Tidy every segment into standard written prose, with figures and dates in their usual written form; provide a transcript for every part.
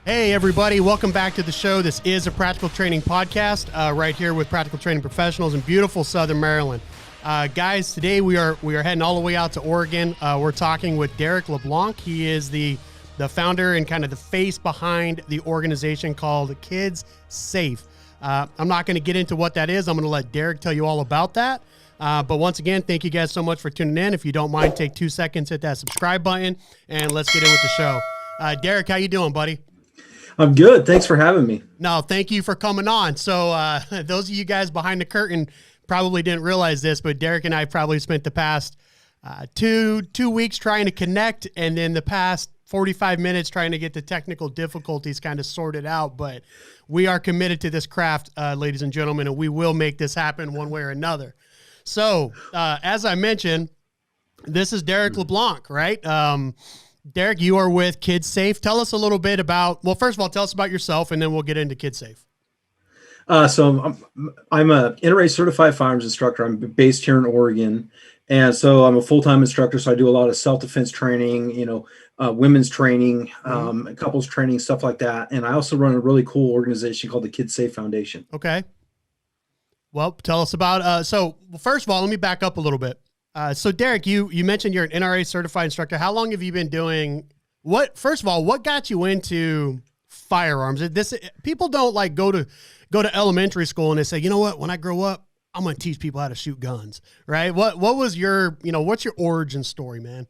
Hey, everybody. Welcome back to the show. This is a Practical Training podcast right here with Practical Training Professionals in beautiful Southern Maryland. Guys, today we are heading all the way out to Oregon. We're talking with Derek LeBlanc. He is the founder and kind of the face behind the organization called Kids Safe. I'm not going to get into what that is. I'm going to let Derek tell you all about that. But once again, thank you guys so much for tuning in. If you don't mind, take 2 seconds, hit that subscribe button, and let's get in with the show. Derek, how you doing, buddy? I'm good. Thanks for having me. No, thank you for coming on. So those of you guys behind the curtain probably didn't realize this, but Derek and I probably spent the past two weeks trying to connect, and then the past 45 minutes trying to get the technical difficulties kind of sorted out. But we are committed to this craft, ladies and gentlemen, and we will make this happen one way or another. So as I mentioned, this is Derek LeBlanc, right? Derek, you are with Kids Safe. Tell us a little bit about, well, first of all, tell us about yourself, and then we'll get into Kids Safe. So I'm a NRA certified firearms instructor. I'm based here in Oregon. And so I'm a full-time instructor. So I do a lot of self-defense training, women's training, couples training, stuff like that. And I also run a really cool organization called the Kids Safe Foundation. Okay. Well, tell us about, first of all, let me back up a little bit. So Derek, you mentioned you're an NRA certified instructor. How long have you been doing first of all, what got you into firearms? People don't like go to elementary school and they say, you know what, when I grow up, I'm going to teach people how to shoot guns, right? What was your, what's your origin story, man?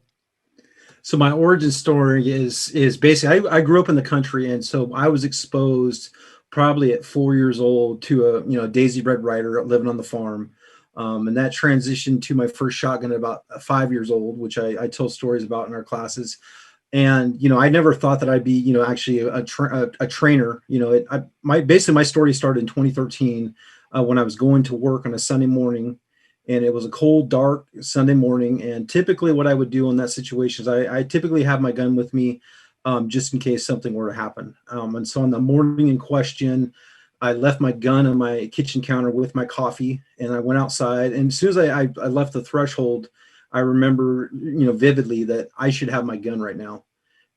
So my origin story is basically, I grew up in the country. And so I was exposed probably at 4 years old to a Daisy Red Ryder living on the farm. And that transitioned to my first shotgun at about 5 years old, which I tell stories about in our classes. And, I never thought that I'd be, actually a trainer. Basically my story started in 2013 when I was going to work on a Sunday morning, and it was a cold, dark Sunday morning. And typically what I would do in that situation is I typically have my gun with me just in case something were to happen. And so on the morning in question, I left my gun on my kitchen counter with my coffee, and I went outside. And as soon as I left the threshold, I remember, vividly that I should have my gun right now.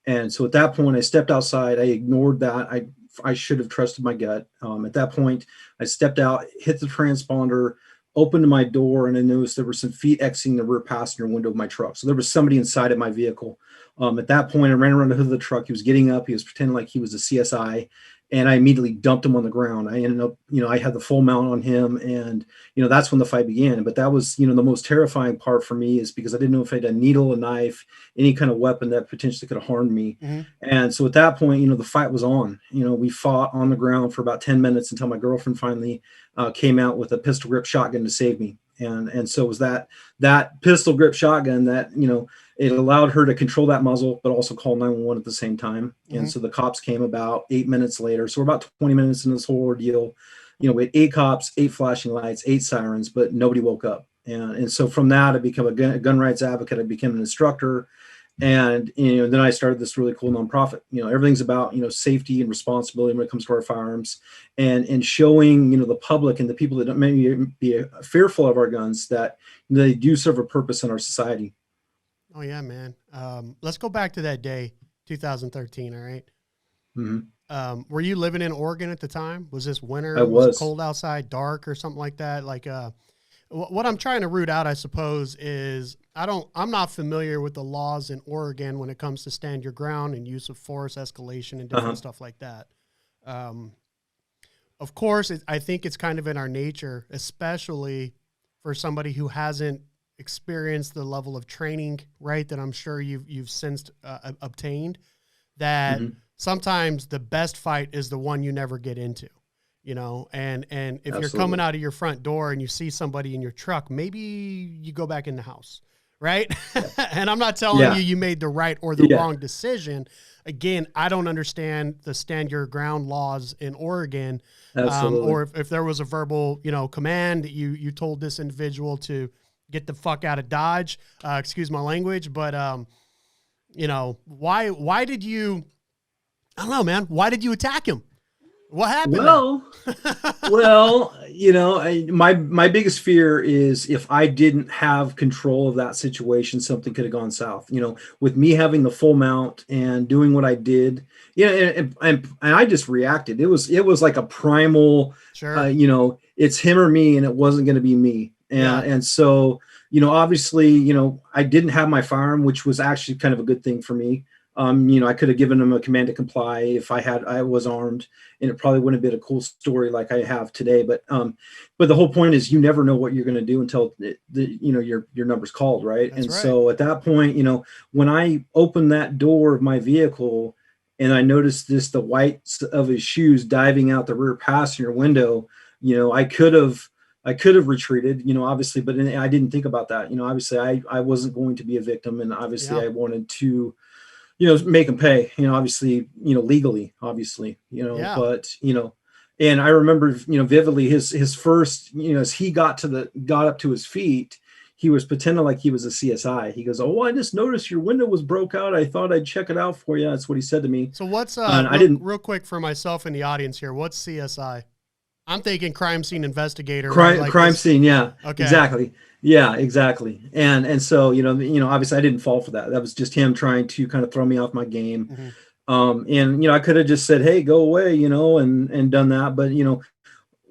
And so at that point, I stepped outside. I ignored that. I should have trusted my gut. At that point, I stepped out, hit the transponder, opened my door, and I noticed there were some feet exiting the rear passenger window of my truck. So there was somebody inside of my vehicle. At that point, I ran around the hood of the truck. He was getting up. He was pretending like he was a CSI. And I immediately dumped him on the ground. I ended up, I had the full mount on him, and, that's when the fight began. But that was, the most terrifying part for me, is because I didn't know if I had a needle, a knife, any kind of weapon that potentially could have harmed me. Mm-hmm. And so at that point, the fight was on. We fought on the ground for about 10 minutes until my girlfriend finally came out with a pistol grip shotgun to save me. And so it was that pistol grip shotgun that, it allowed her to control that muzzle, but also call 911 at the same time. Mm-hmm. And so the cops came about 8 minutes later. So we're about 20 minutes into this whole ordeal. We had 8 cops, 8 flashing lights, 8 sirens, but nobody woke up. And so from that, I became a gun rights advocate. I became an instructor. And, then I started this really cool nonprofit. Everything's about, safety and responsibility when it comes to our firearms, and showing, the public and the people that may be fearful of our guns that they do serve a purpose in our society. Oh yeah, man. Let's go back to that day, 2013. All right. Mm-hmm. Were you living in Oregon at the time? Was this winter? I was. Was it cold outside, dark, or something like that? Like, what I'm trying to root out, I suppose, is I'm not familiar with the laws in Oregon when it comes to stand your ground and use of force, escalation, and different stuff like that. Of course, I think it's kind of in our nature, especially for somebody who hasn't experienced the level of training, right, that I'm sure you've since obtained, that sometimes the best fight is the one you never get into. And if Absolutely. You're coming out of your front door and you see somebody in your truck, maybe you go back in the house, right? And I'm not telling you made the right or the wrong decision. Again, I don't understand the stand your ground laws in Oregon, or if there was a verbal, command that you told this individual to get the fuck out of Dodge, excuse my language, but why did you, I don't know, man, why did you attack him? What happened now? Well, well, my biggest fear is if I didn't have control of that situation, something could have gone south. With me having the full mount and doing what I did, and I just reacted. It was like a primal, Sure. it's him or me, and it wasn't going to be me. Yeah. And so, obviously, I didn't have my firearm, which was actually kind of a good thing for me. I could have given him a command to comply if I was armed, and it probably wouldn't have been a cool story like I have today. But the whole point is you never know what you're going to do until your number's called, right? That's And right. so at that point, when I opened that door of my vehicle and I noticed the whites of his shoes diving out the rear passenger window, I could have retreated, obviously, but I didn't think about that. Obviously I wasn't going to be a victim, and obviously Yeah. I wanted to make them pay, obviously, legally, obviously, Yeah. but, and I remember, vividly his first, as he got up to his feet, he was pretending like he was a CSI. He goes, "Oh, I just noticed your window was broke out. I thought I'd check it out for you." That's what he said to me. So what's And I real didn't real quick for myself in the audience here? What's CSI? I'm thinking crime scene investigator, right? crime Like crime this. scene. Yeah, Okay. exactly. Yeah, exactly. And so, obviously I didn't fall for that. That was just him trying to kind of throw me off my game. Hmm. And I could have just said, "Hey, go away," and done that. But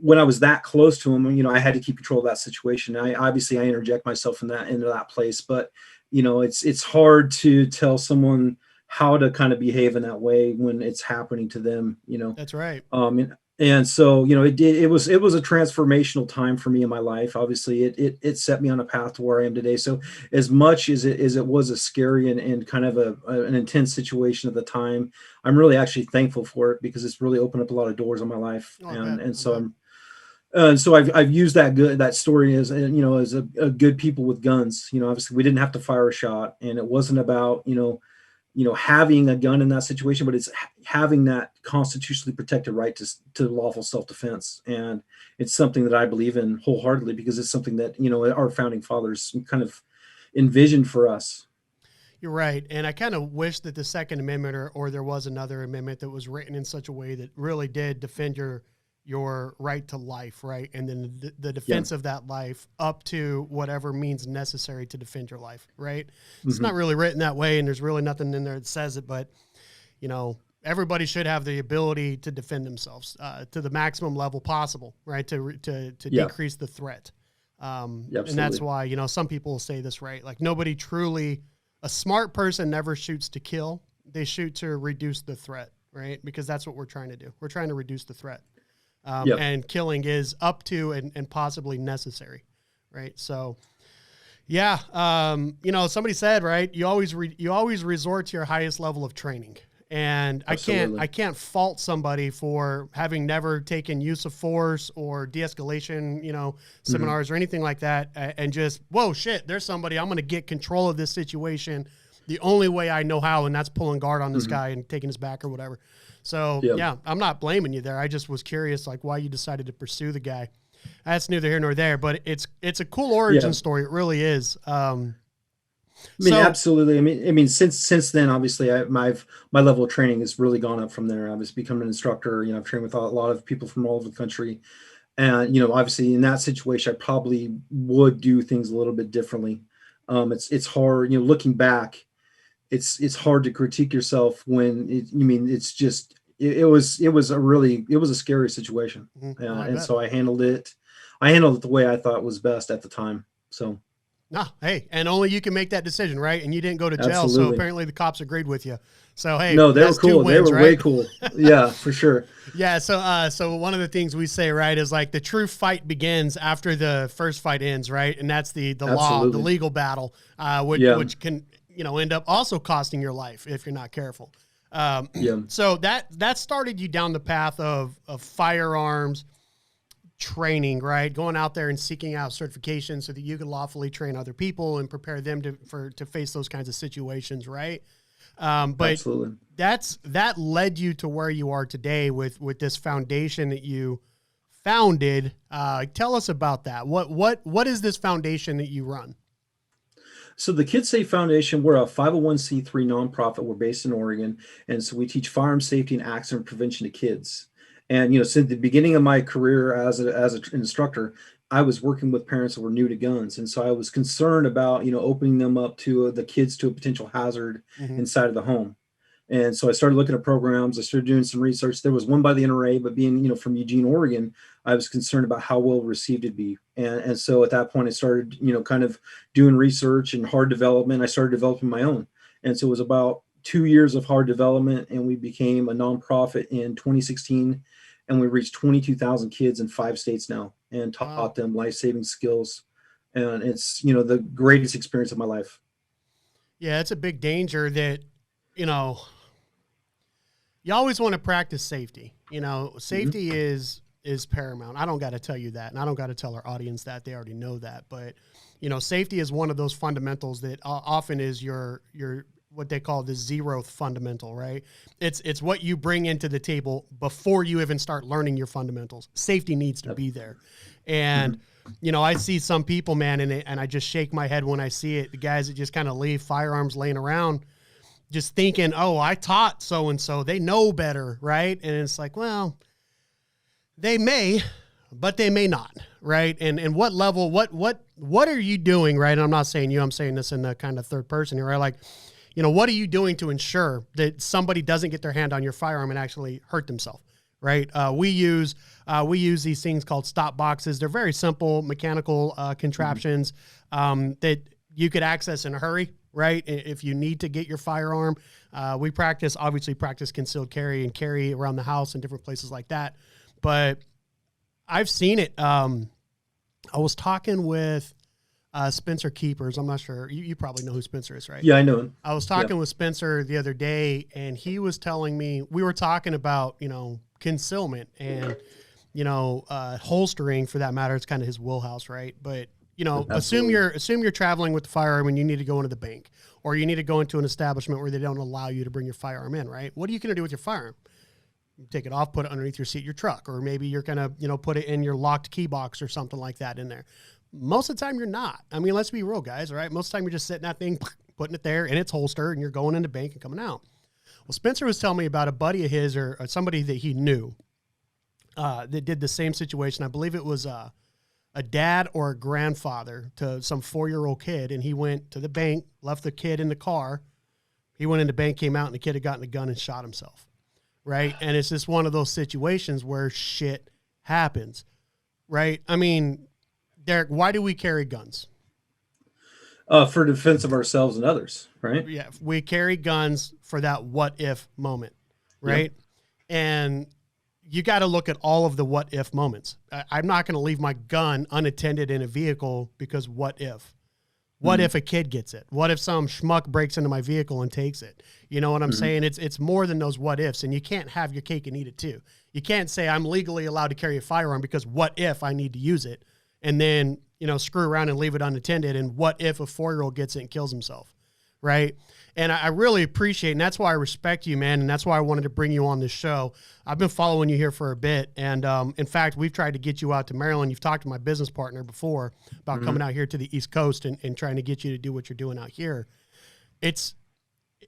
when I was that close to him, I had to keep control of that situation. I interject myself into that place, but it's hard to tell someone how to kind of behave in that way when it's happening to them. That's right. And so it was a transformational time for me in my life. Obviously, it set me on a path to where I am today. So as much as it was a scary and kind of an intense situation at the time, I'm really actually thankful for it because it's really opened up a lot of doors in my life. Oh, I and bet. and I so bet. I'm so I've used that story as a good people with guns. Obviously we didn't have to fire a shot, and it wasn't about having a gun in that situation, but it's having that constitutionally protected right to lawful self-defense. And it's something that I believe in wholeheartedly because it's something that our founding fathers kind of envisioned for us. You're right. And I kind of wish that the Second Amendment or there was another amendment that was written in such a way that really did defend your right to life, right? And then the Yeah. defense of that life up to whatever means necessary to defend your life, right? It's Hmm. not really written that way, and there's really nothing in there that says it, but everybody should have the ability to defend themselves to the maximum level possible, right? To Yeah. decrease the threat. Yeah, And that's absolutely. why, some people will say this, right? Like nobody truly, a smart person never shoots to kill. They shoot to reduce the threat, right? Because that's what we're trying to do. We're trying to reduce the threat. Yep. And killing is up to and possibly necessary, right? So, yeah, somebody said, right, you always resort to your highest level of training, and I Absolutely. can't fault somebody for having never taken use of force or de-escalation, Hmm. seminars or anything like that, and just whoa shit, there's somebody, I'm going to get control of this situation the only way I know how, and that's pulling guard on this Hmm. guy and taking his back or whatever. So Yeah. yeah, I'm not blaming you there. I just was curious, like why you decided to pursue the guy. That's neither here nor there, but it's a cool origin Yeah. story. It really is. I mean, So absolutely. I mean, since then, obviously, my level of training has really gone up from there. I was become an instructor. I've trained with a lot of people from all over the country, and obviously, in that situation, I probably would do things a little bit differently. It's hard, looking back. It's hard to critique yourself when it's just it was a scary situation, oh, I and bet. so I handled it the way I thought was best at the time. So No, hey, and only you can make that decision, right? And you didn't go to jail, so absolutely. apparently the cops agreed with you. So hey, No, they were that's two cool. They wins, were way right? cool. Yeah, for sure. Yeah. So one of the things we say, right, is like the true fight begins after the first fight ends, right? And that's the law, the Absolutely. legal battle, Yeah. which can end up also costing your life if you're not careful. Um, Yeah. so that started you down the path of firearms training, right? Going out there and seeking out certification so that you can lawfully train other people and prepare them to face those kinds of situations, right? But Absolutely. that led you to where you are today with this foundation that you founded. Tell us about that. What is this foundation that you run? So the Kids Safe Foundation, we're a 501(c)(3) nonprofit. We're based in Oregon, and so we teach firearm safety and accident prevention to kids. And since the beginning of my career as an instructor, I was working with parents that were new to guns, and so I was concerned about opening them up to the kids to a potential hazard Mm-hmm. inside of the home. And so I started looking at programs. I started doing some research. There was one by the NRA, but being from Eugene, Oregon, I was concerned about how well received it'd be. And so at that point, I started kind of doing research and hard development. I started developing my own, and so it was about 2 years of hard development, and we became a nonprofit in 2016, and we reached 22,000 kids in 5 states now, and Wow. taught them life-saving skills. And it's the greatest experience of my life. Yeah, it's a big danger that, you know, you always want to practice safety. Mm-hmm. Safety is paramount. I don't got to tell you that, and I don't got to tell our audience that. They already know that. But safety is one of those fundamentals that often is your what they call the zeroth fundamental, right? It's what you bring into the table before you even start learning your fundamentals. Safety needs to be there, and I see some people, man, and I just shake my head when I see it. The guys that just kind of leave firearms laying around, just thinking, oh, I taught so and so, they know better, right? And it's like, well, they may, but they may not, right? And what level, what are you doing, right? And I'm not saying you, I'm saying this in the kind of third person here, right? Like, what are you doing to ensure that somebody doesn't get their hand on your firearm and actually hurt themselves, right? We use these things called stop boxes. They're very simple mechanical contraptions that you could access in a hurry, right? If you need to get your firearm. We obviously practice concealed carry and carry around the house and different places like that. But I've seen it. I was talking with Spencer Keepers. I'm not sure. You probably know who Spencer is, right? Yeah, I know him. I was talking with Spencer the other day, and he was telling me, we were talking about, concealment and, holstering for that matter. It's kind of his wheelhouse, right? But, assume you're traveling with the firearm and you need to go into the bank, or you need to go into an establishment where they don't allow you to bring your firearm in, right? What are you going to do with your firearm? Take it off, put it underneath your seat of your truck, or maybe you're going to, put it in your locked key box or something like that in there. Most of the time you're not. I mean, let's be real, guys, all right? Most of the time you're just sitting that thing, putting it there in its holster, and you're going in the bank and coming out. Well, Spencer was telling me about a buddy of his or somebody that he knew that did the same situation. I believe it was a dad or a grandfather to some 4-year-old kid, and he went to the bank, left the kid in the car. He went in the bank, came out, and the kid had gotten a gun and shot himself, right? And it's just one of those situations where shit happens, right? I mean, Derek, why do we carry guns? For defense of ourselves and others, right? Yeah, we carry guns for that what if moment, right? Yep. And you got to look at all of the what if moments. I'm not going to leave my gun unattended in a vehicle because what if? What if a kid gets it? What if some schmuck breaks into my vehicle and takes it? You know what I'm saying? It's more than those what ifs, and you can't have your cake and eat it too. You can't say I'm legally allowed to carry a firearm because what if I need to use it, and then screw around and leave it unattended, and what if a 4-year-old gets it and kills himself, right? And I really appreciate, and that's why I respect you, man, and that's why I wanted to bring you on this show. I've been following you here for a bit, and in fact, we've tried to get you out to Maryland. You've talked to my business partner before about coming out here to the East Coast and trying to get you to do what you're doing out here.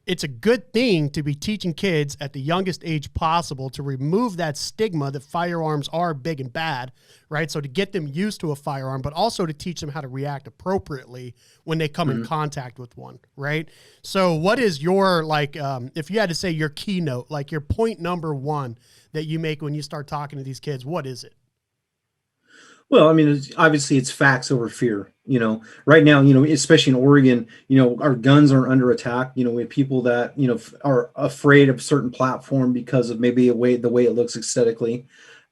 It's a good thing to be teaching kids at the youngest age possible to remove that stigma that firearms are big and bad, right? So to get them used to a firearm, but also to teach them how to react appropriately when they come in contact with one, right? So what is your, if you had to say your keynote, like your point number one that you make when you start talking to these kids, what is it? Well, I mean, obviously it's facts over fear. Right now, especially in Oregon, our guns are under attack. We have people that, are afraid of certain platform because of maybe the way it looks aesthetically.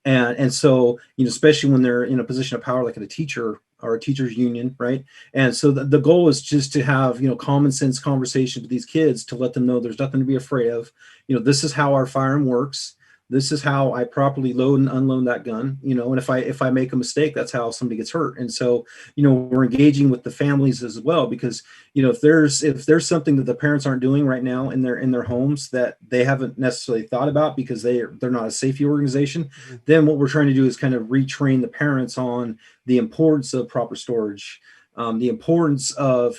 And so, especially when they're in a position of power, like at a teacher or a teachers union, right? And so the goal is just to have, common sense conversations with these kids to let them know there's nothing to be afraid of. This is how our firearm works. This is how I properly load and unload that gun, and if I make a mistake, that's how somebody gets hurt. And so, we're engaging with the families as well, because, if there's something that the parents aren't doing right now in their homes that they haven't necessarily thought about because they're not a safety organization, then what we're trying to do is kind of retrain the parents on the importance of proper storage, the importance of,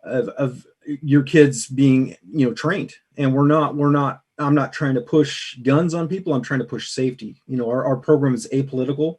of your kids being, trained. And we're not I'm not trying to push guns on people. I'm trying to push safety. Our program is apolitical.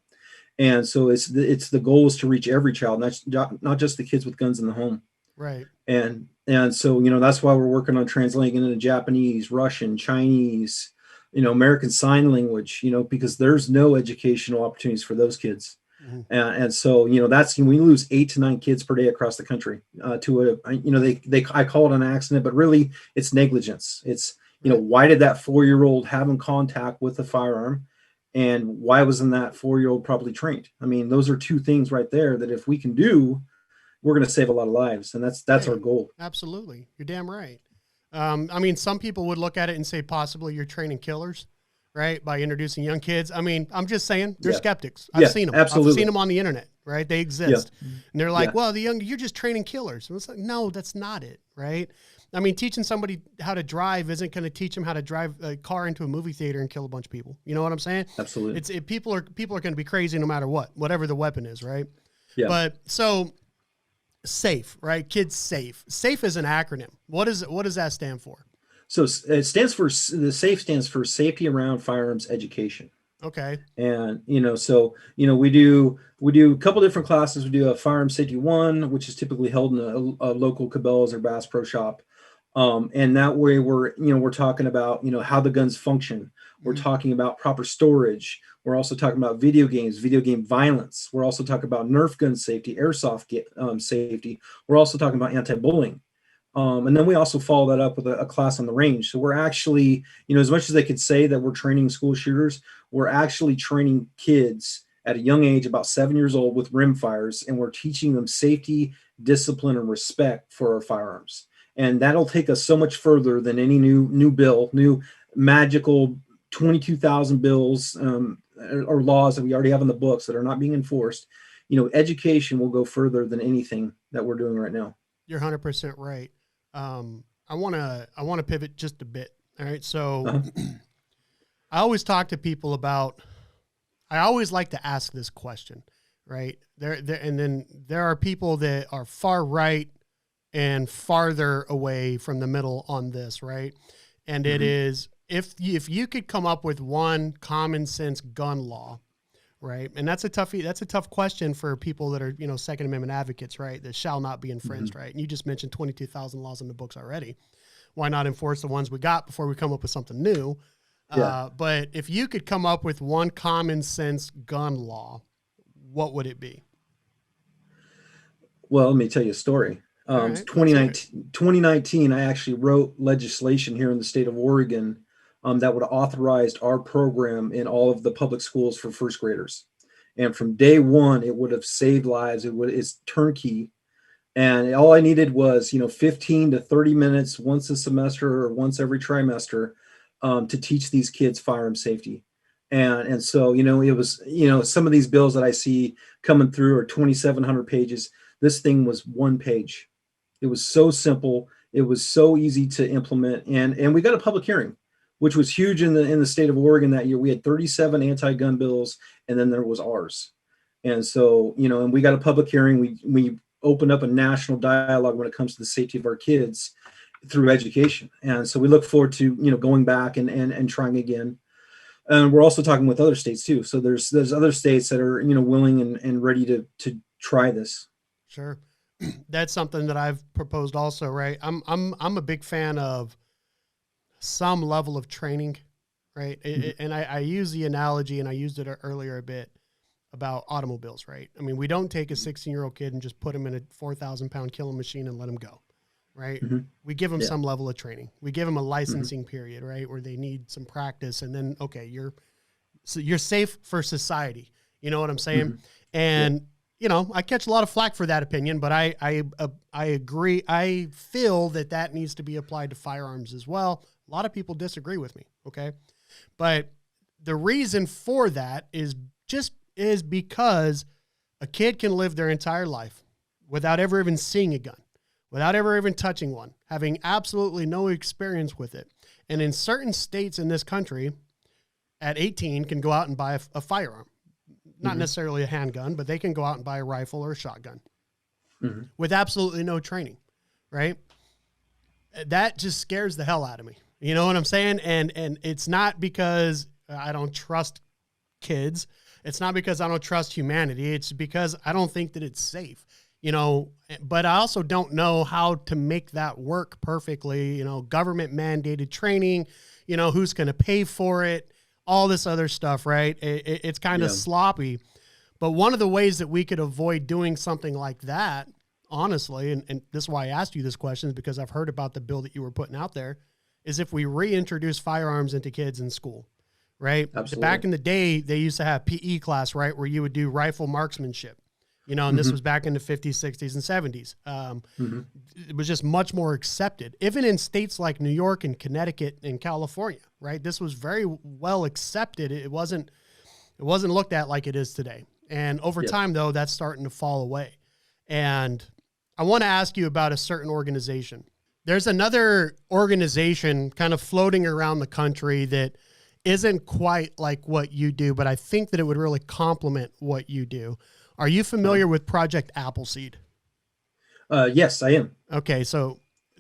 And so it's the goal is to reach every child, not just the kids with guns in the home. Right. And so, that's why we're working on translating into Japanese, Russian, Chinese, American Sign Language, because there's no educational opportunities for those kids. Mm-hmm. And so, that's, we lose 8 to 9 kids per day across the country to I call it an accident, but really it's negligence. It's, Right. Why did that 4-year-old have in contact with a firearm? And why wasn't that 4-year-old properly trained? I mean, those are two things right there that if we can do, we're going to save a lot of lives. And that's our goal. Absolutely. You're damn right. I mean, some people would look at it and say possibly you're training killers, right? By introducing young kids. I mean, I'm just saying they're skeptics. I've seen them. Absolutely. I've seen them on the internet, right? They exist. Yeah. And they're like, well, you're just training killers. And it's like, no, that's not it, right? I mean, teaching somebody how to drive isn't going to teach them how to drive a car into a movie theater and kill a bunch of people. You know what I'm saying? Absolutely. People are going to be crazy no matter whatever the weapon is, right? Yeah. But so SAFE, right? Kids safe. SAFE is an acronym. What does that stand for? So it stands for, the SAFE stands for Safety Around Firearms Education. Okay. And, so, we do a couple different classes. We do a Firearm Safety 1, which is typically held in a local Cabela's or Bass Pro Shop. And that way we're talking about, how the guns function. We're talking about proper storage. We're also talking about video games, video game violence. We're also talking about Nerf gun safety, airsoft safety. We're also talking about anti-bullying. And then we also follow that up with a class on the range. So we're actually, as much as they could say that we're training school shooters, we're actually training kids at a young age, about 7 years old, with rim fires, and we're teaching them safety, discipline, and respect for our firearms. And that'll take us so much further than any new bill, new magical 22,000 bills or laws that we already have in the books that are not being enforced. Education will go further than anything that we're doing right now. You're 100% right. I want to pivot just a bit. All right. So I always talk to people about, I always like to ask this question, right? And then there are people that are far right and farther away from the middle on this, right? And it is, if you could come up with one common sense gun law, right? And that's a tough question for people that are, Second Amendment advocates, right? That shall not be infringed, right? And you just mentioned 22,000 laws in the books already. Why not enforce the ones we got before we come up with something new? Yeah. But if you could come up with one common sense gun law, what would it be? Well, let me tell you a story. Right, 2019, I actually wrote legislation here in the state of Oregon that would have authorized our program in all of the public schools for first graders. And from day one, it would have saved lives. It's turnkey. And all I needed was, 15 to 30 minutes once a semester or once every trimester to teach these kids firearm safety. And so, it was, some of these bills that I see coming through are 2,700 pages. This thing was 1 page. It was so simple. It was so easy to implement. And we got a public hearing, which was huge in the state of Oregon that year. We had 37 anti-gun bills, and then there was ours. And so, and we got a public hearing. We opened up a national dialogue when it comes to the safety of our kids through education. And so we look forward to, going back and trying again. And we're also talking with other states too. So there's other states that are, willing and ready to try this. Sure. That's something that I've proposed also, right? I'm a big fan of some level of training, right? And I use the analogy, and I used it earlier a bit, about automobiles, right? I mean, we don't take a 16-year-old kid and just put him in a 4,000-pound killing machine and let him go, right? We give them some level of training. We give them a licensing period, right, where they need some practice, and then, okay, you're safe for society. You know what I'm saying? And I catch a lot of flack for that opinion, but I agree. I feel that needs to be applied to firearms as well. A lot of people disagree with me, okay? But the reason for that is because a kid can live their entire life without ever even seeing a gun, without ever even touching one, having absolutely no experience with it. And in certain states in this country, at 18, can go out and buy a firearm. Not necessarily a handgun, but they can go out and buy a rifle or a shotgun with absolutely no training, right? That just scares the hell out of me. You know what I'm saying? And it's not because I don't trust kids. It's not because I don't trust humanity. It's because I don't think that it's safe, you know, but I also don't know how to make that work perfectly. You know, government mandated training, you know, who's going to pay for it, all this other stuff, right? It's kind of Yeah. sloppy. But one of the ways that we could avoid doing something like that, honestly, and this is why I asked you this question, is because I've heard about the bill that you were putting out there, is if we reintroduce firearms into kids in school, right? Back Absolutely. in the day, they used to have PE class, right, where you would do rifle marksmanship, you know, and this Hmm. was back in the 50s, 60s, and 70s. Hmm. It was just much more accepted, even in states like New York and Connecticut and California, right? This was very well accepted. It wasn't looked at like it is today. And over Yep. time, though, that's starting to fall away. And I want to ask you about a certain organization. There's another organization kind of floating around the country that isn't quite like what you do, but I think that it would really complement what you do. Are you Uh-huh. familiar with Project Appleseed? Yes, I am. Okay, so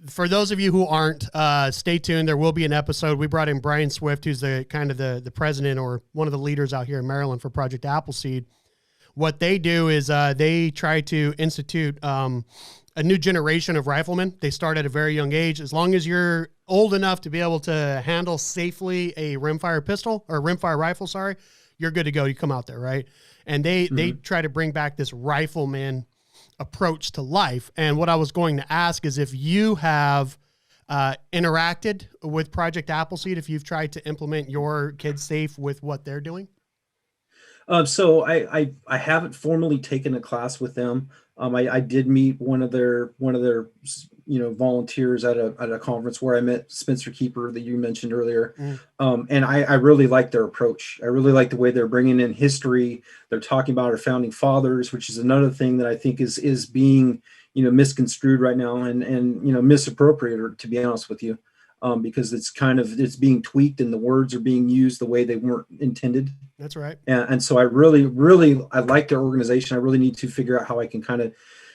for those of you who aren't, stay tuned. There will be an episode. We brought in Brian Swift, who's the kind of the president or one of the leaders out here in Maryland for Project Appleseed. What they do is they try to institute a new generation of riflemen. They start at a very young age. As long as you're old enough to be able to handle safely a rimfire pistol or rimfire rifle, sorry, you're good to go. You come out there, right? And they Hmm. try to bring back this rifleman approach to life. And what I was going to ask is if you have interacted with Project Appleseed, if you've tried to implement your kids safe with what they're doing. So I haven't formally taken a class with them. I did meet one of their volunteers at a conference where I met Spencer Keeper that you mentioned earlier, Mm, and I really like their approach. I really like the way they're bringing in history. They're talking about our founding fathers, which is another thing that I think is being misconstrued right now and misappropriated, to be honest with you, because it's being tweaked and the words are being used the way they weren't intended. that's right. And so I really I like their organization. I really need to figure out how I can kind of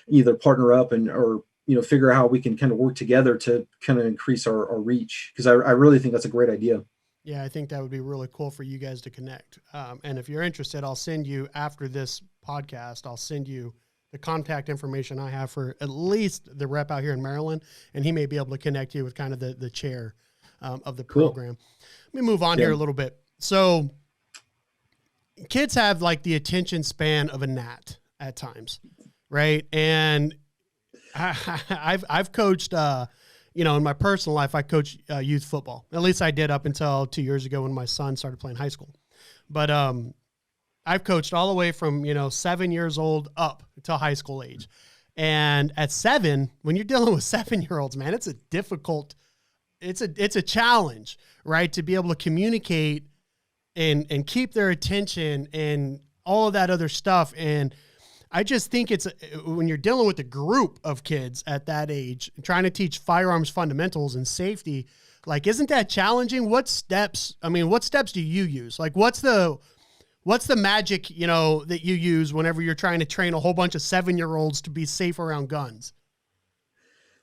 either partner up and or figure out how we can kind of work together to kind of increase our reach, because I really think that's a great idea. Yeah, I think that would be really cool for you guys to connect. And if you're interested, I'll send you after this podcast, I'll send you the contact information I have for at least the rep out here in Maryland, and he may be able to connect you with kind of the chair of the Cool. program. Let me move on Yeah. here a little bit. So kids have like the attention span of a gnat at times, right? And I've coached, in my personal life, I coached youth football. At least I did up until 2 years ago when my son started playing high school. But I've coached all the way from 7 years old up to high school age. And at 7, when you're dealing with 7-year-olds, man, it's a challenge, right? To be able to communicate and keep their attention and all of that other stuff. And I just think it's when you're dealing with a group of kids at that age, trying to teach firearms fundamentals and safety, like, isn't that challenging? What steps do you use? Like, what's the magic, that you use whenever you're trying to train a whole bunch of 7-year-olds to be safe around guns?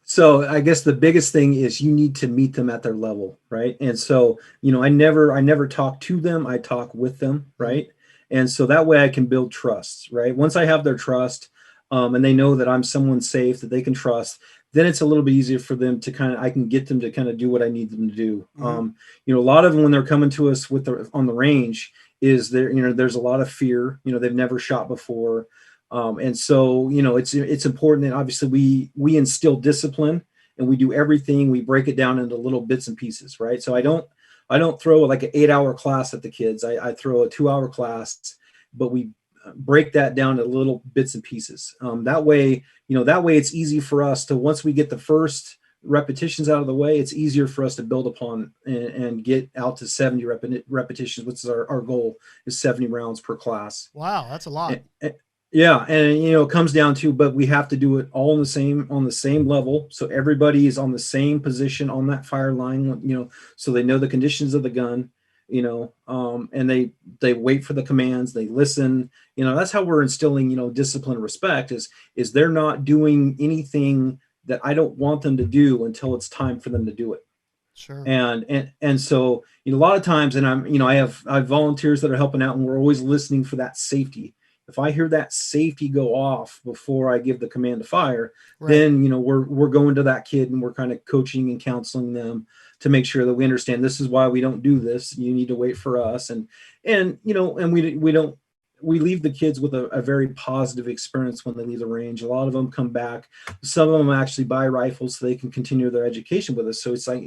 So I guess the biggest thing is you need to meet them at their level, right? And so, I never talk to them, I talk with them, Mm-hmm. right? And so that way I can build trust, right? Once I have their trust, and they know that I'm someone safe that they can trust, then it's a little bit easier for them to I can get them to kind of do what I need them to do. Mm-hmm. A lot of them when they're coming to us on the range is there's a lot of fear. They've never shot before. And so, it's important that obviously we instill discipline and we do everything. We break it down into little bits and pieces, right? So I don't throw like an 8-hour class at the kids. I throw a 2-hour class, but we break that down to little bits and pieces. That way it's easy for us to, once we get the first repetitions out of the way, it's easier for us to build upon and get out to 70 repetitions, which is our goal, is 70 rounds per class. Wow, that's a lot. Yeah, and it comes down to, but we have to do it all on the same level, so everybody is on the same position on that fire line, so they know the conditions of the gun, and they wait for the commands, they listen. That's how we're instilling, discipline and respect, is they're not doing anything that I don't want them to do until it's time for them to do it. Sure. And so, a lot of times, and I have volunteers that are helping out, and we're always listening for that safety. If I hear that safety go off before I give the command to fire, Right. then we're going to that kid and we're kind of coaching and counseling them to make sure that we understand this is why we don't do this. You need to wait for us, and we leave the kids with a very positive experience when they leave the range. A lot of them come back. Some of them actually buy rifles so they can continue their education with us. So it's like,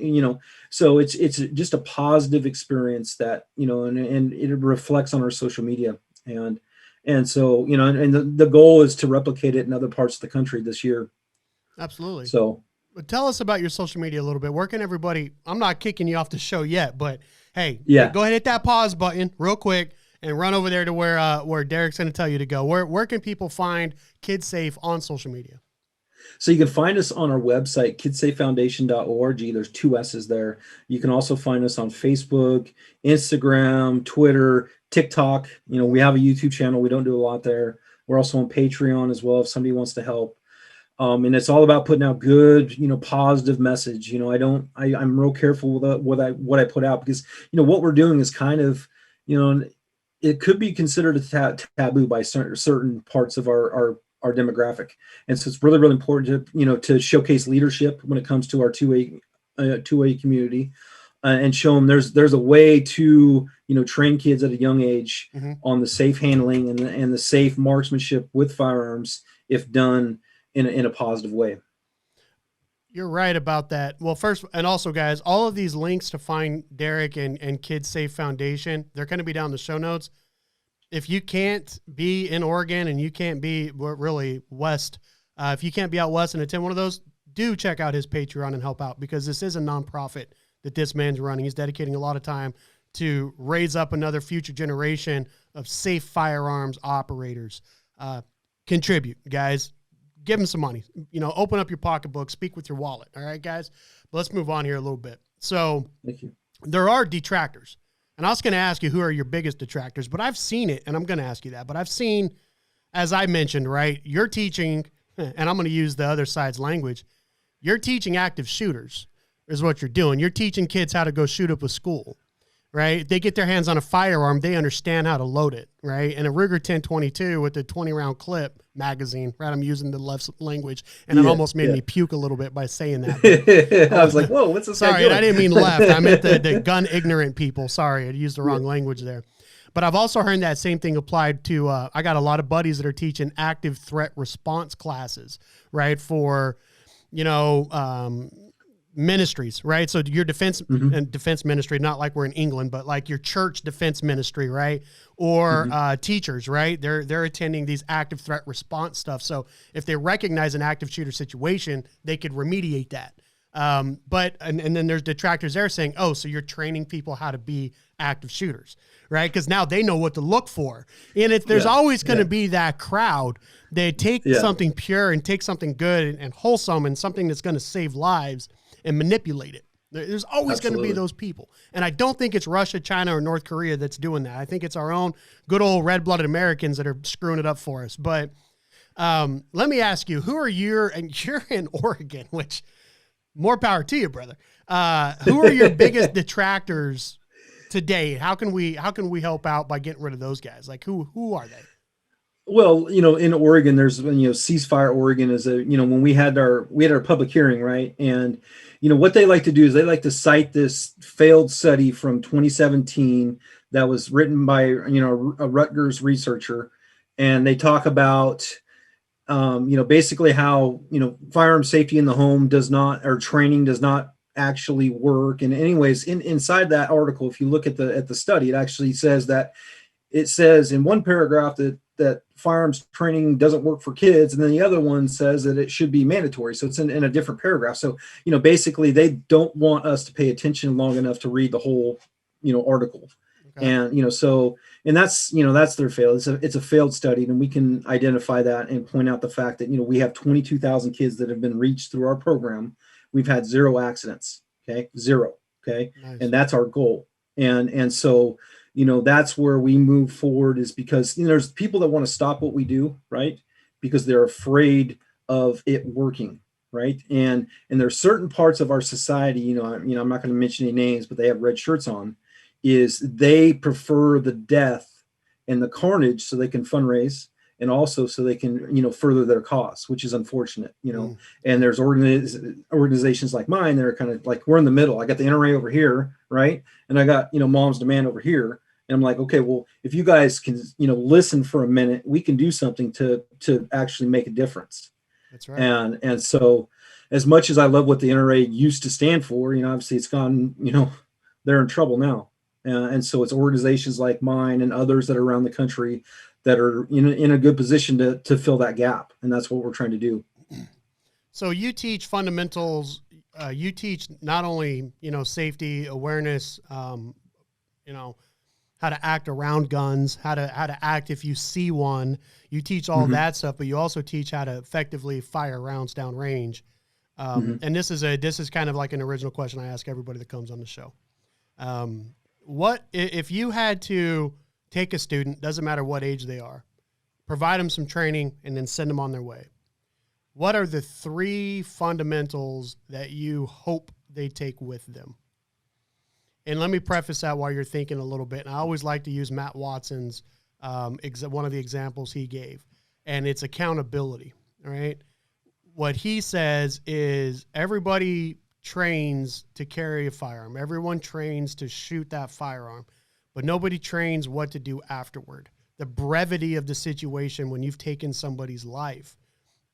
so it's just a positive experience that, and it reflects on our social media. And so, and the goal is to replicate it in other parts of the country this year. Absolutely. So But tell us about your social media a little bit. Where can everybody, I'm not kicking you off the show yet, but hey, yeah. go ahead, hit that pause button real quick and run over there to where Derek's going to tell you to go. Where can people find Kids Safe on social media? So you can find us on our website, kidsafefoundation.org. There's 2 S's there. You can also find us on Facebook, Instagram, Twitter, TikTok. We have a YouTube channel. We don't do a lot there. We're also on Patreon as well if somebody wants to help. And it's all about putting out good, positive message. I'm real careful with what I put out, because, what we're doing is kind of, it could be considered a taboo by certain parts of our demographic. And so it's really, really important to showcase leadership when it comes to our 2A community, and show them there's a way to, train kids at a young age on the safe handling and the safe marksmanship with firearms if done in a positive way. You're right about that. Well, first, and also, guys, all of these links to find Derek and Kids Safe Foundation, they're going to be down in the show notes. If you can't be in Oregon and you can't be really west, if you can't be out west and attend one of those, do check out his Patreon and help out, because this is a nonprofit that this man's running. He's dedicating a lot of time to raise up another future generation of safe firearms operators. Contribute, guys. Give him some money. Open up your pocketbook, speak with your wallet. All right, guys? But let's move on here a little bit. So Thank you. There are detractors. And I was going to ask you who are your biggest detractors, but I've seen it, and I'm going to ask you that. But I've seen, as I mentioned, right, you're teaching, and I'm going to use the other side's language, you're teaching active shooters is what you're doing. You're teaching kids how to go shoot up a school, right? If they get their hands on a firearm, they understand how to load it, right? And a Ruger 1022 with the 20-round clip magazine, right? I'm using the left language, and it almost made me puke a little bit by saying that. I was like, whoa, what's this guy sorry, doing? I didn't mean left. I meant the gun ignorant people. Sorry, I used the wrong language there. But I've also heard that same thing applied to, I got a lot of buddies that are teaching active threat response classes, right? For, ministries, right? So your defense and defense ministry, not like we're in England, but like your church defense ministry, right? Or teachers, right? They're attending these active threat response stuff. So if they recognize an active shooter situation, they could remediate that. But then there's detractors there saying, oh, so you're training people how to be active shooters, right? Because now they know what to look for. And there's always going to be that crowd. They take something pure and take something good and wholesome and something that's going to save lives and manipulate it. There's always going to be those people. And I don't think it's Russia, China, or North Korea that's doing that. I think it's our own good old red-blooded Americans that are screwing it up for us. But let me ask you, and you're in Oregon, which more power to you, brother. Who are your biggest detractors today? How can we help out by getting rid of those guys? Like who are they? Well, in Oregon, there's, Ceasefire Oregon is when we had our public hearing, right? And, what they like to do is they like to cite this failed study from 2017 that was written by, a Rutgers researcher. And they talk about, basically how, firearm safety in the home training does not actually work. And anyways, inside that article, if you look at the study, it actually says that in one paragraph that firearms training doesn't work for kids, and then the other one says that it should be mandatory. So it's in a different paragraph. So, basically they don't want us to pay attention long enough to read the whole, article. Okay. And, and that's their fail. It's a failed study, and we can identify that and point out the fact that, we have 22,000 kids that have been reached through our program. We've had 0 accidents. Okay. 0. Okay. Nice. And that's our goal. And so, that's where we move forward, is because, there's people that want to stop what we do, right? Because they're afraid of it working. right? And there's certain parts of our society, I'm not going to mention any names, but they have red shirts on, is they prefer the death and the carnage so they can fundraise, and also so they can, further their cause, which is unfortunate, and there's organizations like mine that are kind of like, we're in the middle. I got the NRA over here, right? And I got, Mom's Demand over here. And I'm like, okay, well, if you guys can, listen for a minute, we can do something to actually make a difference. That's right. And so, as much as I love what the NRA used to stand for, obviously it's gone, they're in trouble now. And so it's organizations like mine and others that are around the country that are in a good position to fill that gap. And that's what we're trying to do. So you teach fundamentals. You teach not only, safety awareness, how to act around guns, how to act if you see one. You teach all that stuff, but you also teach how to effectively fire rounds down range. And this is kind of like an original question I ask everybody that comes on the show. What if you had to take a student, doesn't matter what age they are, provide them some training, and then send them on their way? What are the 3 fundamentals that you hope they take with them? And let me preface that while you're thinking a little bit. And I always like to use Matt Watson's one of the examples he gave, and it's accountability. All right. What he says is everybody trains to carry a firearm. Everyone trains to shoot that firearm, but nobody trains what to do afterward. The brevity of the situation when you've taken somebody's life,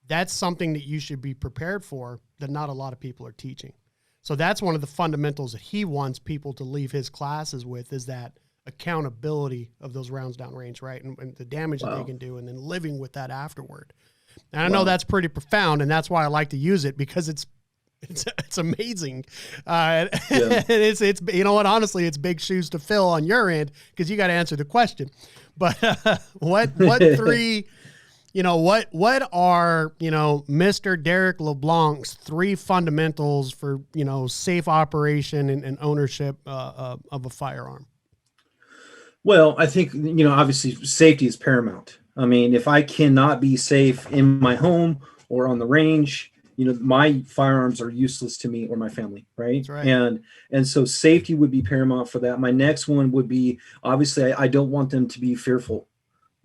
that's something that you should be prepared for that not a lot of people are teaching. So that's one of the fundamentals that he wants people to leave his classes with, is that accountability of those rounds down range, right? And the damage that they can do, and then living with that afterward. And I know that's pretty profound, and that's why I like to use it, because it's amazing. It's you know what, honestly, it's big shoes to fill on your end, because you got to answer the question. But what 3... what are, Mr. Derek LeBlanc's 3 fundamentals for, safe operation and ownership of a firearm? Well, I think, obviously safety is paramount. I mean, if I cannot be safe in my home or on the range, my firearms are useless to me or my family, right? That's right. And so safety would be paramount for that. My next one would be, obviously, I don't want them to be fearful.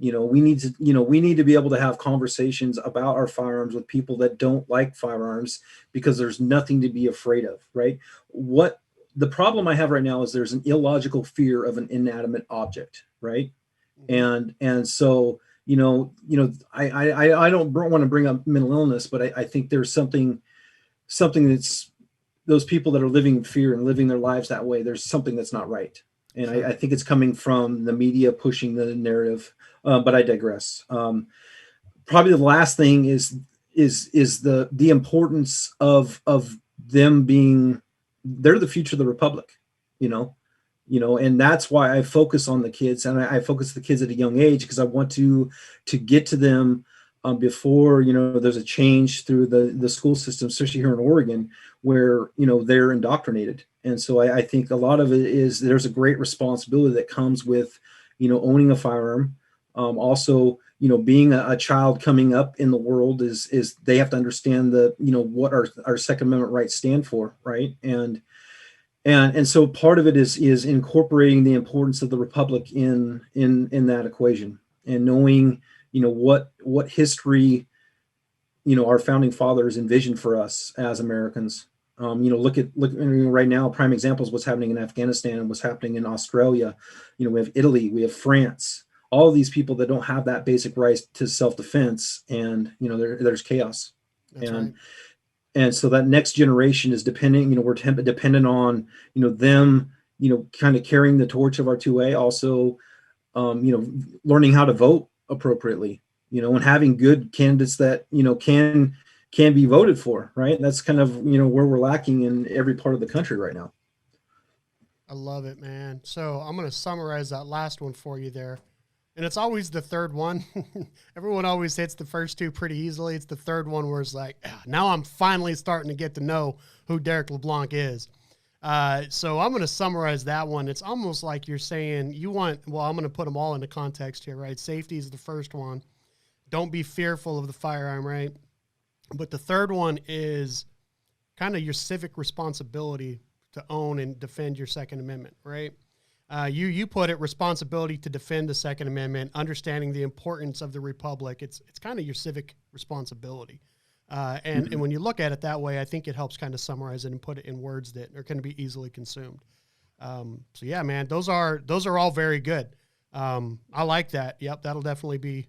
We need to be able to have conversations about our firearms with people that don't like firearms, because there's nothing to be afraid of, right? What the problem I have right now is there's an illogical fear of an inanimate object, right? And so, I don't want to bring up mental illness, but I think there's something that's, those people that are living in fear and living their lives that way, there's something that's not right. And sure. I think it's coming from the media pushing the narrative. But I digress. Probably the last thing is the importance of them being, they're the future of the Republic, and that's why I focus on the kids, and I focus the kids at a young age, because I want to get to them before there's a change through the school system, especially here in Oregon, where they're indoctrinated. And so I think a lot of it is, there's a great responsibility that comes with owning a firearm. Also, being a child coming up in the world is they have to understand what our Second Amendment rights stand for, right? And so part of it is incorporating the importance of the Republic in that equation, and knowing what history our founding fathers envisioned for us as Americans. Look right now, prime examples, what's happening in Afghanistan and what's happening in Australia. We have Italy, we have France. All of these people that don't have that basic right to self-defense, and there's chaos. That's right. And so that next generation is depending, we're dependent on them kind of carrying the torch of our 2A, also learning how to vote appropriately, and having good candidates that can be voted for, right? That's kind of where we're lacking in every part of the country right now. I love it, man. So I'm going to summarize that last one for you there. And it's always the third one. Everyone always hits the first 2 pretty easily. It's the third one where it's like, now I'm finally starting to get to know who Derek LeBlanc is. So I'm going to summarize that one. It's almost like you're saying I'm going to put them all into context here, right? Safety is the first one. Don't be fearful of the firearm, right? But the third one is kind of your civic responsibility to own and defend your Second Amendment, right? You put it, responsibility to defend the Second Amendment, understanding the importance of the Republic. It's kind of your civic responsibility. And when you look at it that way, I think it helps kind of summarize it and put it in words that are going to be easily consumed. So yeah, man, those are all very good. I like that. Yep. That'll definitely be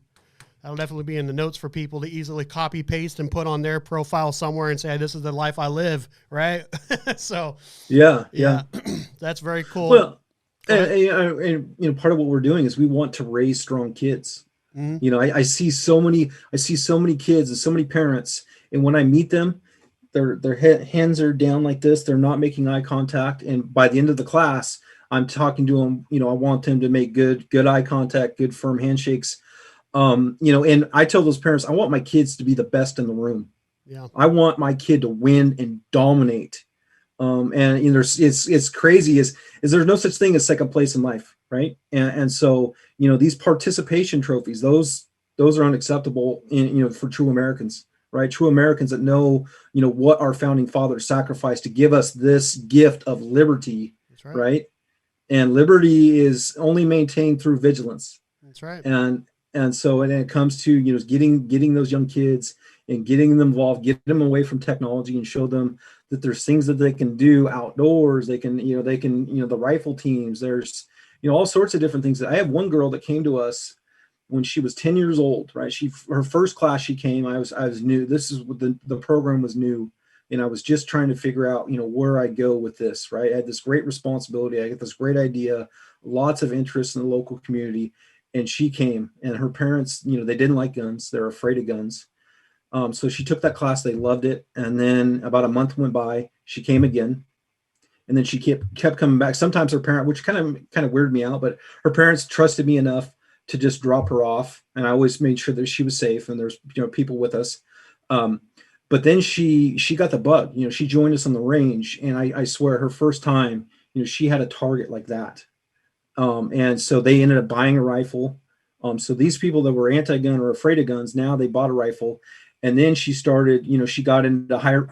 in the notes for people to easily copy paste and put on their profile somewhere and say, hey, this is the life I live. Right. So yeah. That's very cool. Well, and part of what we're doing is we want to raise strong kids. Mm-hmm. I see so many kids and so many parents, and when I meet them, their hands are down like this. They're not making eye contact. And by the end of the class, I'm talking to them. I want them to make good eye contact, good firm handshakes. And I tell those parents, I want my kids to be the best in the room. Yeah. I want my kid to win and dominate. And it's crazy is there's no such thing as second place in life, right? And so these participation trophies, those are unacceptable for true Americans, right? True Americans that know what our founding fathers sacrificed to give us this gift of liberty. That's right. Right? And liberty is only maintained through vigilance. That's right. And so when it comes to getting those young kids and getting them involved, get them away from technology and show them that there's things that they can do outdoors. They can the rifle teams. There's all sorts of different things. I have one girl that came to us when she was 10 years old, right? Her first class she came, I was new. This is what the program was new. And I was just trying to figure out, where I go with this, right? I had this great responsibility. I got this great idea, lots of interest in the local community. And she came, and her parents, they didn't like guns. They're afraid of guns. So she took that class. They loved it. And then about a month went by. She came again. And then she kept coming back. Sometimes her parent, which kind of weirded me out, but her parents trusted me enough to just drop her off. And I always made sure that she was safe and there's, people with us. But then she got the bug. She joined us on the range. And I swear her first time, she had a target like that. And so they ended up buying a rifle. So these people that were anti-gun or afraid of guns, now they bought a rifle. And then she started, she got into higher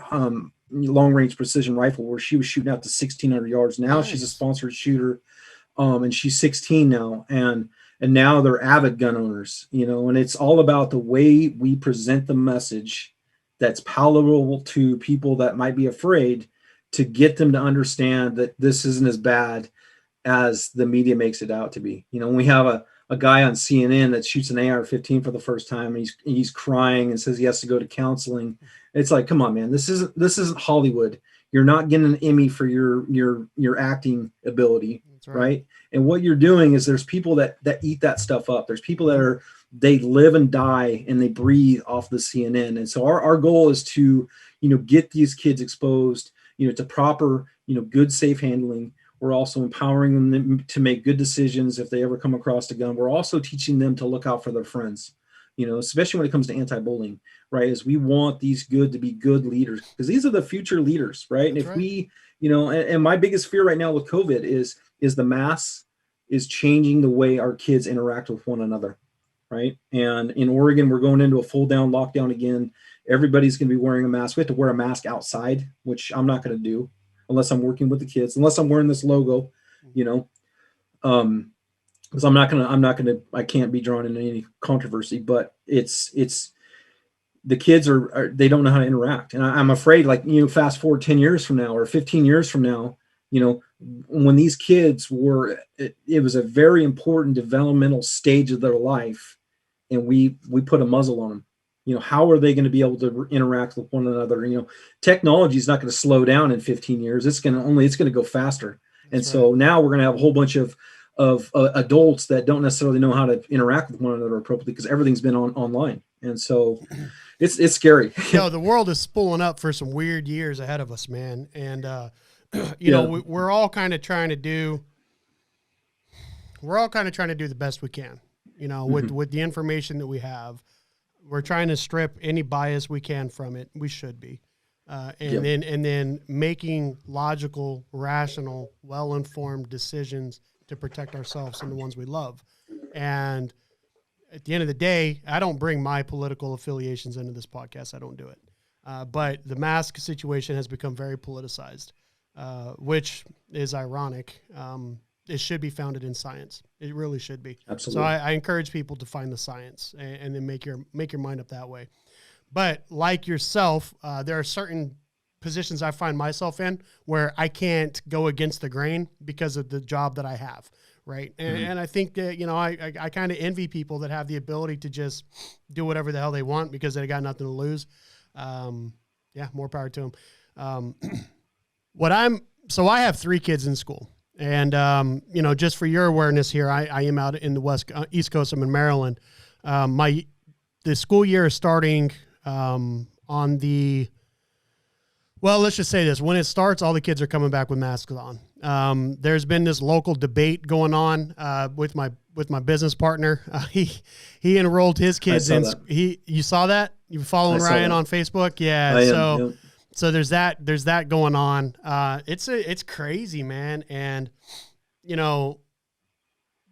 long-range precision rifle where she was shooting out to 1,600 yards. Now Nice. She's a sponsored shooter, and she's 16 now. And now they're avid gun owners, and it's all about the way we present the message that's palatable to people that might be afraid, to get them to understand that this isn't as bad as the media makes it out to be. We have a guy on CNN that shoots an AR-15 for the first time, and he's crying and says he has to go to counseling. It's like, come on, man, this isn't Hollywood. You're not getting an Emmy for your acting ability, right? And what you're doing is there's people that eat that stuff up. There's people that they live and die and they breathe off the CNN. And so our goal is to, get these kids exposed, to proper, good, safe handling. We're also empowering them to make good decisions if they ever come across a gun. We're also teaching them to look out for their friends, especially when it comes to anti-bullying, right? Is we want these good to be good leaders, because these are the future leaders, right? And if we, and my biggest fear right now with COVID is the mask is changing the way our kids interact with one another, right? And in Oregon, we're going into a full down lockdown again. Everybody's going to be wearing a mask. We have to wear a mask outside, which I'm not going to do unless I'm working with the kids, unless I'm wearing this logo, because I can't be drawn into any controversy. But it's the kids they don't know how to interact, and I'm afraid, fast forward 10 years from now or 15 years from now, when these kids it was a very important developmental stage of their life, and we put a muzzle on them. How are they going to be able to interact with one another? Technology is not going to slow down in 15 years. It's going to go faster. And so now we're going to have a whole bunch of adults that don't necessarily know how to interact with one another appropriately, because everything's been online. And so it's scary. The world is spooling up for some weird years ahead of us, man. And, we're all kind of trying to do the best we can, with the information that we have. We're trying to strip any bias we can from it. We should be. And then making logical, rational, well-informed decisions to protect ourselves and the ones we love. And at the end of the day, I don't bring my political affiliations into this podcast. I don't do it. But the mask situation has become very politicized, which is ironic. It should be founded in science. It really should be. Absolutely. So I encourage people to find the science and then make your mind up that way. But like yourself, there are certain positions I find myself in where I can't go against the grain because of the job that I have. Right. And I think that, I kind of envy people that have the ability to just do whatever the hell they want because they got nothing to lose. More power to them. So I have 3 kids in school. And, just for your awareness here, I am out in the East Coast. I'm in Maryland. The school year is starting let's just say this. When it starts, all the kids are coming back with masks on. There's been this local debate going on with my business partner. He enrolled his kids in. You saw that? You following Ryan on Facebook? Yeah. So there's that going on. It's crazy, man. And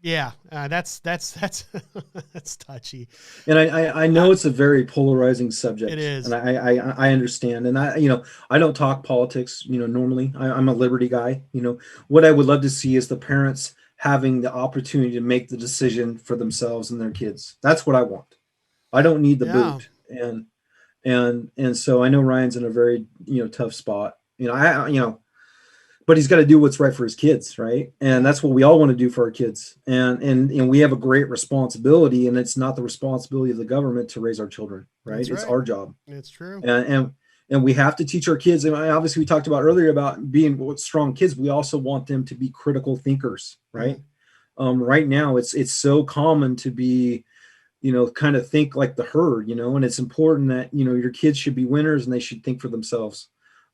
that's that's touchy. And I know it's a very polarizing subject. It is. And I understand. And I don't talk politics, normally. I'm a liberty guy. What I would love to see is the parents having the opportunity to make the decision for themselves and their kids. That's what I want. I don't need the boot. And so I know Ryan's in a very, tough spot, but he's got to do what's right for his kids. Right. And that's what we all want to do for our kids. And we have a great responsibility, and it's not the responsibility of the government to raise our children. Right. It's our job. It's true. And we have to teach our kids. And obviously we talked about earlier about being strong kids. We also want them to be critical thinkers. Right. Mm-hmm. Right now it's so common to be, kind of think like the herd, and it's important that, your kids should be winners and they should think for themselves.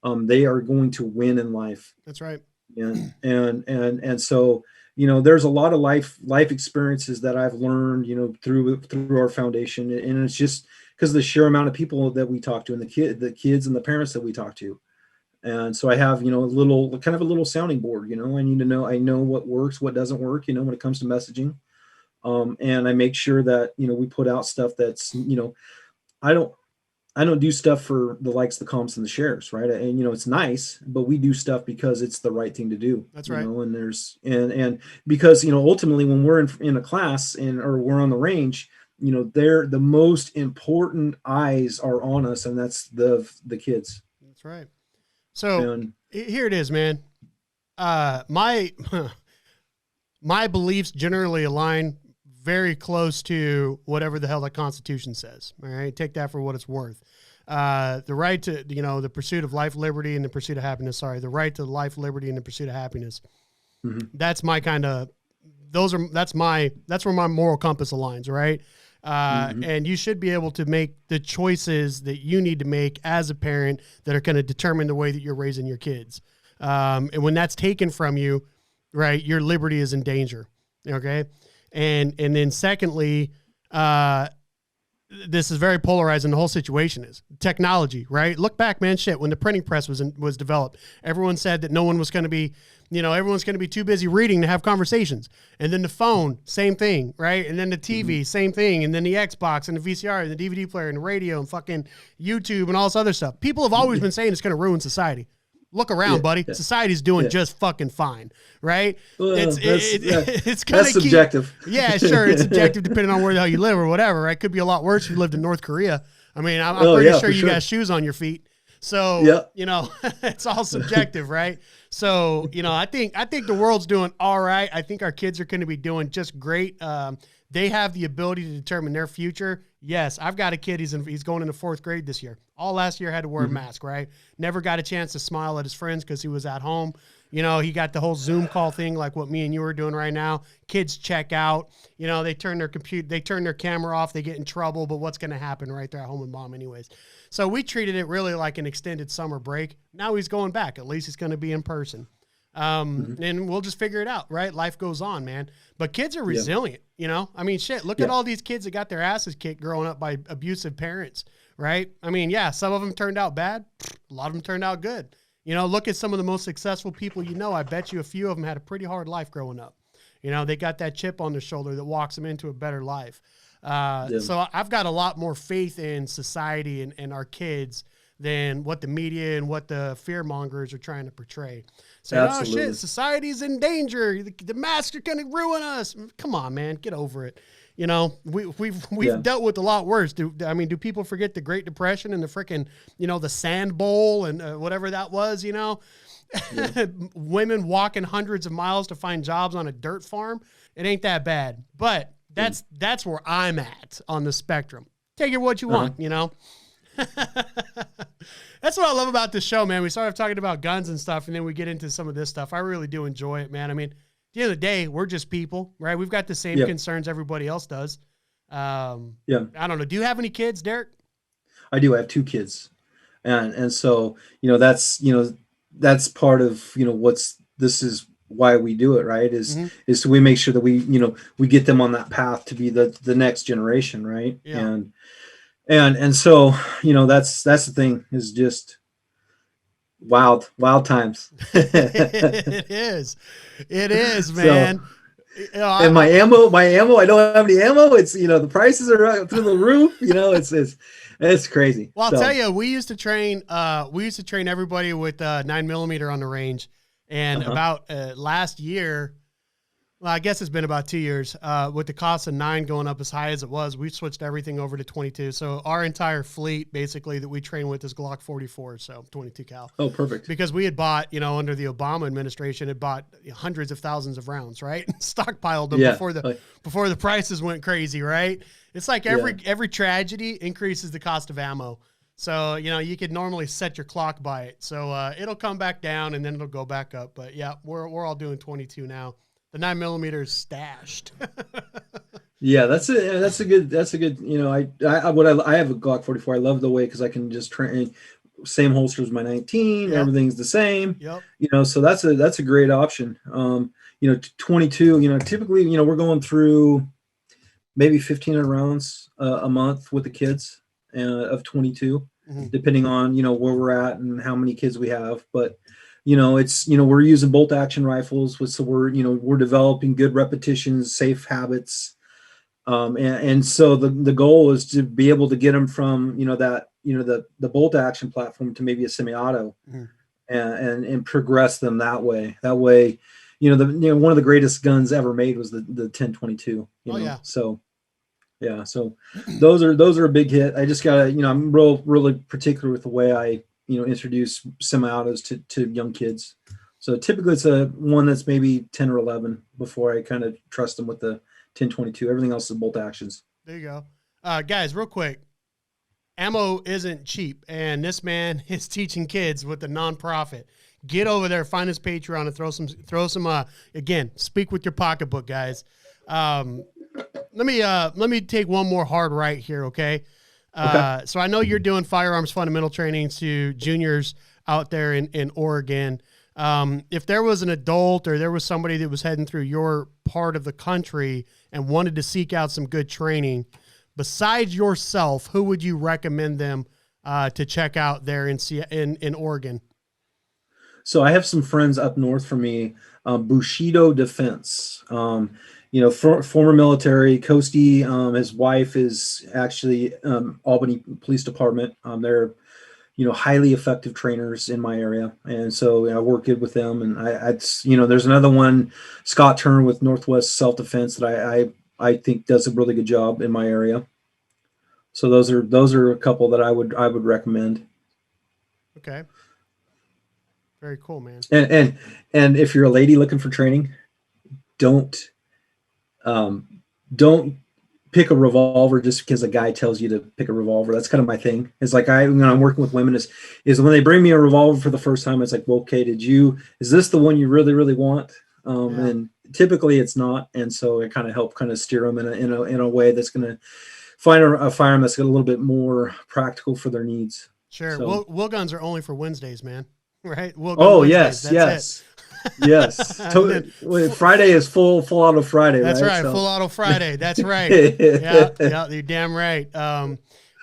They are going to win in life. That's right. And so, there's a lot of life experiences that I've learned, through our foundation. And it's just because of the sheer amount of people that we talk to and the kids and the parents that we talk to. And so I have, a little sounding board, I need to know, I know what works, what doesn't work, when it comes to messaging. And I make sure that, we put out stuff that's, I don't do stuff for the likes, the comments, and the shares, right? And, it's nice, but we do stuff because it's the right thing to do. That's right. And there's, and because, ultimately when we're in a class or we're on the range, they're the most important eyes are on us, and that's the kids. That's right. So here it is, man. My beliefs generally align very close to whatever the hell the Constitution says. All right. Take that for what it's worth. The right to, the pursuit of life, liberty, and the pursuit of happiness. Sorry. The right to life, liberty, and the pursuit of happiness. Mm-hmm. That's my kind of, that's where my moral compass aligns. Right. And you should be able to make the choices that you need to make as a parent that are going to determine the way that you're raising your kids. And when that's taken from you, right, your liberty is in danger. Okay. And then secondly, this is very polarizing. The whole situation is technology, right? Look back, man, shit. When the printing press was developed, everyone said that no one was going to be, everyone's going to be too busy reading to have conversations. And then the phone, same thing, right? And then the TV, same thing. And then the Xbox and the VCR and the DVD player and the radio and fucking YouTube and all this other stuff. People have always been saying it's going to ruin society. Look around, buddy. Society's doing just fucking fine, right? Well, it's kind of subjective. Yeah, sure. It's subjective depending on where the hell you live or whatever, right? Could be a lot worse if you lived in North Korea. I mean, I'm pretty sure you got shoes on your feet. So, it's all subjective, right? So, I think the world's doing all right. I think our kids are going to be doing just great. They have the ability to determine their future. Yes, I've got a kid. He's going into 4th grade this year. All last year had to wear a mask, right? Never got a chance to smile at his friends because he was at home. He got the whole Zoom call thing like what me and you are doing right now. Kids check out. They turn their camera off. They get in trouble, but what's going to happen, right? They're at home with mom anyways. So we treated it really like an extended summer break. Now he's going back. At least he's going to be in person. And we'll just figure it out, right? Life goes on, man. But kids are resilient, I mean, shit, look at all these kids that got their asses kicked growing up by abusive parents, right? I mean, yeah, some of them turned out bad. A lot of them turned out good. Look at some of the most successful people, I bet you a few of them had a pretty hard life growing up. They got that chip on their shoulder that walks them into a better life. So I've got a lot more faith in society and our kids than what the media and what the fear mongers are trying to portray. Saying, oh shit, society's in danger. The masks are going to ruin us. Come on, man, get over it. You know, we've dealt with a lot worse. Do people forget the Great Depression and the frickin', the Sand Bowl and whatever that was, Yeah. Women walking hundreds of miles to find jobs on a dirt farm. It ain't that bad, but that's where I'm at on the spectrum. Take it what you want, That's what I love about this show, man. We started talking about guns and stuff, and then we get into some of this stuff. I really do enjoy it, man. I mean, at the end of the day, we're just people, right? We've got the same concerns everybody else does. I don't know. Do you have any kids, Derek? I do. I have 2 kids. And so, that's part of, this is why we do it, right? Is so we make sure that we get them on that path to be the next generation. Right. Yeah. And so, that's the thing, is just wild times. It is, man. So, and my ammo, I don't have any ammo. It's, the prices are through the roof, it's crazy. Well, I'll tell you, we used to train everybody with 9mm on the range. And about last year, well, I guess it's been about 2 years, with the cost of 9 going up as high as it was, we switched everything over to 22. So our entire fleet, basically, that we train with is Glock 44, so 22 cal. Oh, perfect. Because we had bought, under the Obama administration, had bought hundreds of thousands of rounds, right? Stockpiled them before the prices went crazy, right? It's like every tragedy increases the cost of ammo. So, you could normally set your clock by it. So it'll come back down and then it'll go back up. But yeah, we're all doing 22 now. The 9mm is stashed. Yeah, that's a good. I have a Glock 44. I love the way, because I can just train same holster as my 19. Yep. Everything's the same. Yep. So that's a great option. 22. Typically, we're going through maybe 1,500 rounds a month with the kids of 22, depending on where we're at and how many kids we have, but. It's, we're using bolt action rifles so we're developing good repetitions, safe habits. And so the goal is to be able to get them from, the bolt action platform to maybe a semi-auto and progress them that way. That way, one of the greatest guns ever made was the 1022, So yeah, so those are a big hit. I just gotta, I'm really particular with the way I, introduce semi-autos to young kids. So typically it's a one that's maybe 10 or 11 before I kind of trust them with the 1022. Everything else is bolt actions. There you go. Guys, real quick, ammo isn't cheap, and this man is teaching kids with a nonprofit. Get over there, find his Patreon, and throw some. Again, speak with your pocketbook, guys. Let me take one more hard right here, okay? So I know you're doing firearms fundamental training to juniors out there in Oregon. If there was an adult or there was somebody that was heading through your part of the country and wanted to seek out some good training, besides yourself, who would you recommend them to check out there in Oregon? So I have some friends up north from me, Bushido Defense. Former military, Coastie, his wife is actually Albany Police Department. They're, highly effective trainers in my area. And so I work good with them. And there's another one, Scott Turner with Northwest Self-Defense, that I think does a really good job in my area. So those are a couple that I would recommend. Okay. Very cool, man. And if you're a lady looking for training, don't pick a revolver just because a guy tells you to pick a revolver. That's kind of my thing. It's like when I'm working with women is when they bring me a revolver for the first time, it's like, well, okay, is this the one you really, really want? And typically it's not. And so it kind of help steer them in a way that's going to find a firearm that's got a little bit more practical for their needs. Sure. So, will guns are only for Wednesdays, man. Right. Yes. Yes. Friday is full auto Friday. That's right. Full auto Friday. That's right. Yeah, you're damn right.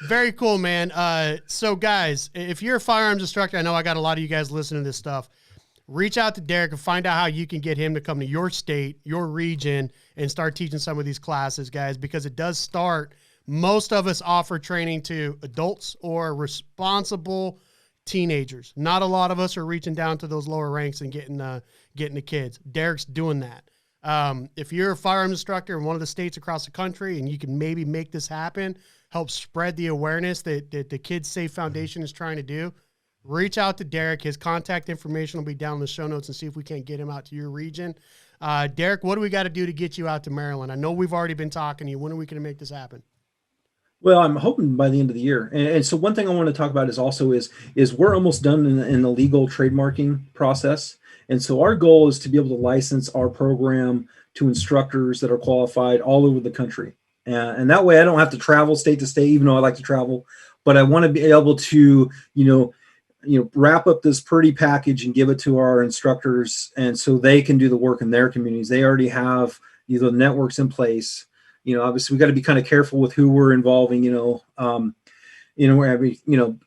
Very cool, man. So guys, if you're a firearms instructor, I know I got a lot of you guys listening to this stuff. Reach out to Derek and find out how you can get him to come to your state, your region, and start teaching some of these classes, guys, because it does start. Most of us offer training to adults or responsible teenagers. Not a lot of us are reaching down to those lower ranks and getting the kids. Derek's doing that. If you're a firearms instructor in one of the states across the country and you can maybe make this happen, help spread the awareness that the Kids Safe Foundation is trying to do, reach out to Derek. His contact information will be down in the show notes, and see if we can't get him out to your region. Derek, what do we got to do to get you out to Maryland? I know we've already been talking to you. When are we going to make this happen? Well, I'm hoping by the end of the year. And so one thing I want to talk about is we're almost done in the legal trademarking process. And so our goal is to be able to license our program to instructors that are qualified all over the country. And that way I don't have to travel state to state, even though I like to travel, but I want to be able to, wrap up this pretty package and give it to our instructors. And so they can do the work in their communities. They already have the networks in place. Obviously we got to be kind of careful with who we're involving, to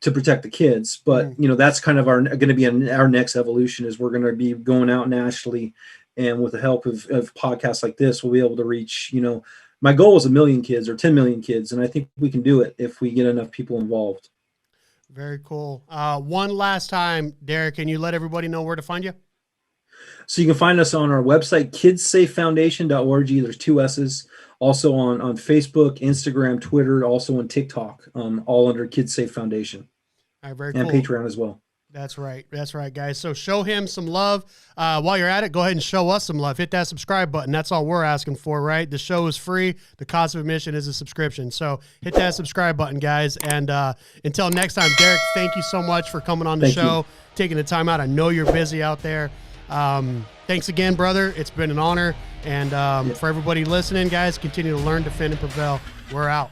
protect the kids, but that's kind of going to be our next evolution. Is we're going to be going out nationally, and with the help of podcasts like this, we'll be able to reach, my goal is 1 million kids or 10 million kids. And I think we can do it if we get enough people involved. Very cool. One last time, Derek, can you let everybody know where to find you? So you can find us on our website, kidssafefoundation.org. There's 2 S's. Also on Facebook, Instagram, Twitter, also on TikTok, all under Kids Safe Foundation. All right, very and cool. Patreon as well. That's right. That's right, guys. So show him some love. While you're at it, go ahead and show us some love. Hit that subscribe button. That's all we're asking for, right? The show is free. The cost of admission is a subscription. So hit that subscribe button, guys. And until next time, Derek, thank you so much for coming on the show, taking the time out. I know you're busy out there. Thanks again, brother. It's been an honor. And for everybody listening, guys, continue to learn, defend, and prevail. We're out.